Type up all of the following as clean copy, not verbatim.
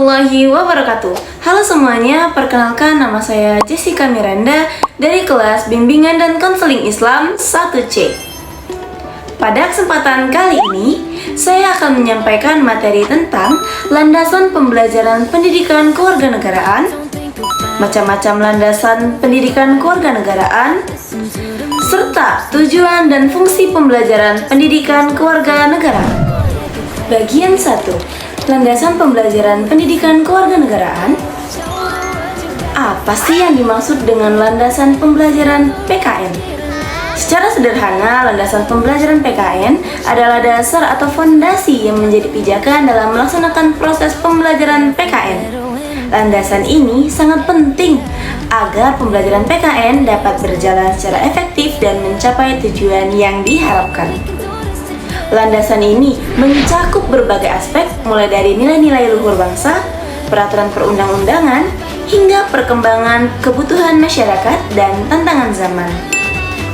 warahmatullahi wabarakatuh. Halo semuanya, perkenalkan nama saya Jessica Miranda dari kelas Bimbingan dan Konseling Islam 1C. Pada kesempatan kali ini, saya akan menyampaikan materi tentang landasan pembelajaran pendidikan kewarganegaraan, macam-macam landasan pendidikan kewarganegaraan, serta tujuan dan fungsi pembelajaran pendidikan kewarganegaraan. Bagian 1. Landasan pembelajaran pendidikan kewarganegaraan. Apa sih yang dimaksud dengan landasan pembelajaran PKN? Secara sederhana, landasan pembelajaran PKN adalah dasar atau fondasi yang menjadi pijakan dalam melaksanakan proses pembelajaran PKN. Landasan ini sangat penting agar pembelajaran PKN dapat berjalan secara efektif dan mencapai tujuan yang diharapkan. Landasan ini mencakup berbagai aspek, mulai dari nilai-nilai luhur bangsa, peraturan perundang-undangan, hingga perkembangan kebutuhan masyarakat dan tantangan zaman.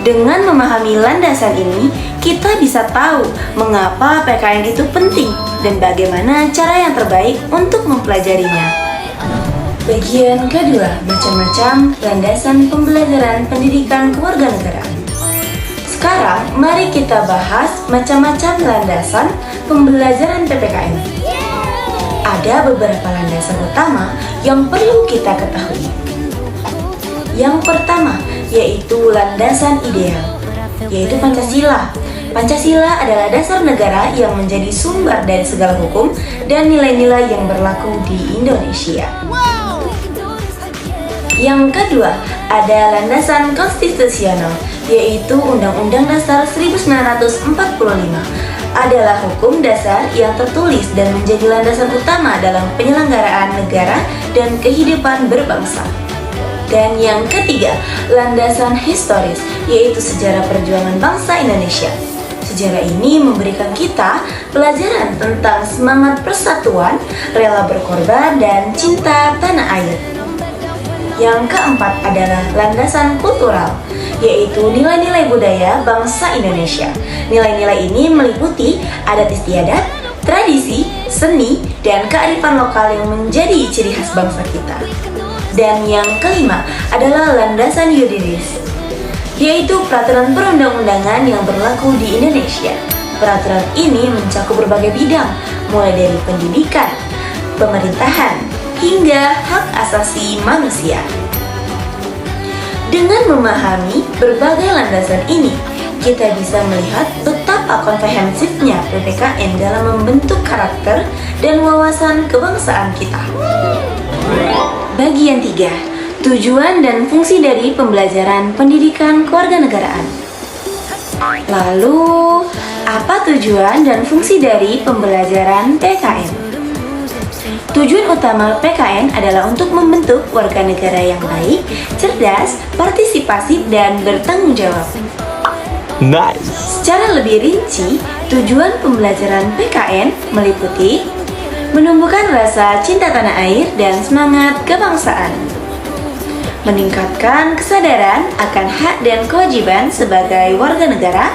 Dengan memahami landasan ini, kita bisa tahu mengapa PKN itu penting dan bagaimana cara yang terbaik untuk mempelajarinya. Bagian kedua, macam-macam landasan pembelajaran pendidikan kewarganegaraan. Sekarang, mari kita bahas macam-macam landasan pembelajaran PPKN. Ada beberapa landasan utama yang perlu kita ketahui. Yang pertama, yaitu landasan ideal, yaitu Pancasila. Pancasila adalah dasar negara yang menjadi sumber dari segala hukum dan nilai-nilai yang berlaku di Indonesia. Yang kedua, ada landasan konstitusional, yaitu Undang-Undang Dasar 1945. Adalah hukum dasar yang tertulis dan menjadi landasan utama dalam penyelenggaraan negara dan kehidupan berbangsa. Dan yang ketiga, landasan historis, yaitu sejarah perjuangan bangsa Indonesia. Sejarah ini memberikan kita pelajaran tentang semangat persatuan, rela berkorban, dan cinta tanah air. Yang keempat adalah landasan kultural, yaitu nilai-nilai budaya bangsa Indonesia. Nilai-nilai ini meliputi adat istiadat, tradisi, seni, dan kearifan lokal yang menjadi ciri khas bangsa kita. Dan yang kelima adalah landasan yuridis, yaitu peraturan perundang-undangan yang berlaku di Indonesia. Peraturan ini mencakup berbagai bidang, mulai dari pendidikan, pemerintahan, hingga hak asasi manusia. Dengan memahami berbagai landasan ini, kita bisa melihat betapa komprehensifnya PPKN dalam membentuk karakter dan wawasan kebangsaan kita. Bagian 3. Tujuan dan fungsi dari pembelajaran pendidikan kewarganegaraan. Lalu, apa tujuan dan fungsi dari pembelajaran PKN? Tujuan utama PKN adalah untuk membentuk warga negara yang baik, cerdas, partisipasif, dan bertanggung jawab. Nice. Secara lebih rinci, tujuan pembelajaran PKN meliputi menumbuhkan rasa cinta tanah air dan semangat kebangsaan, meningkatkan kesadaran akan hak dan kewajiban sebagai warga negara,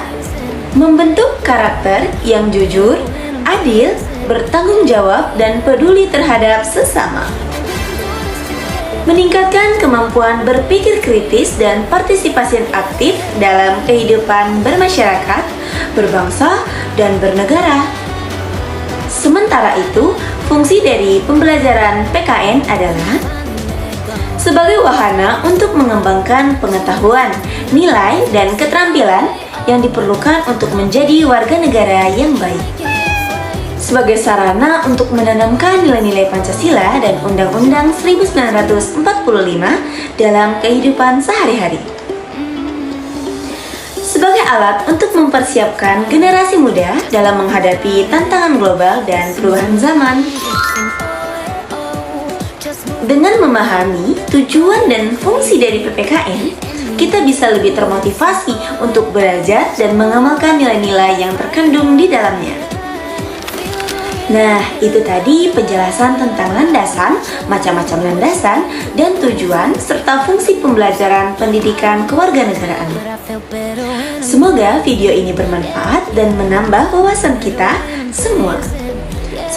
membentuk karakter yang jujur, adil, bertanggung jawab, dan peduli terhadap sesama, meningkatkan kemampuan berpikir kritis dan partisipasi aktif dalam kehidupan bermasyarakat, berbangsa, dan bernegara. Sementara itu, fungsi dari pembelajaran PKN adalah sebagai wahana untuk mengembangkan pengetahuan, nilai, dan keterampilan yang diperlukan untuk menjadi warga negara yang baik, sebagai sarana untuk menanamkan nilai-nilai Pancasila dan Undang-Undang 1945 dalam kehidupan sehari-hari, sebagai alat untuk mempersiapkan generasi muda dalam menghadapi tantangan global dan perubahan zaman. Dengan memahami tujuan dan fungsi dari PPKN, kita bisa lebih termotivasi untuk belajar dan mengamalkan nilai-nilai yang terkandung di dalamnya. Nah, itu tadi penjelasan tentang landasan, macam-macam landasan, dan tujuan, serta fungsi pembelajaran pendidikan kewarganegaraan. Semoga video ini bermanfaat dan menambah wawasan kita semua.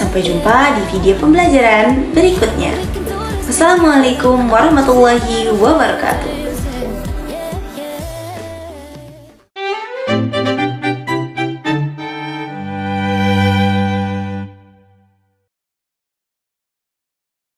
Sampai jumpa di video pembelajaran berikutnya. Wassalamualaikum warahmatullahi wabarakatuh.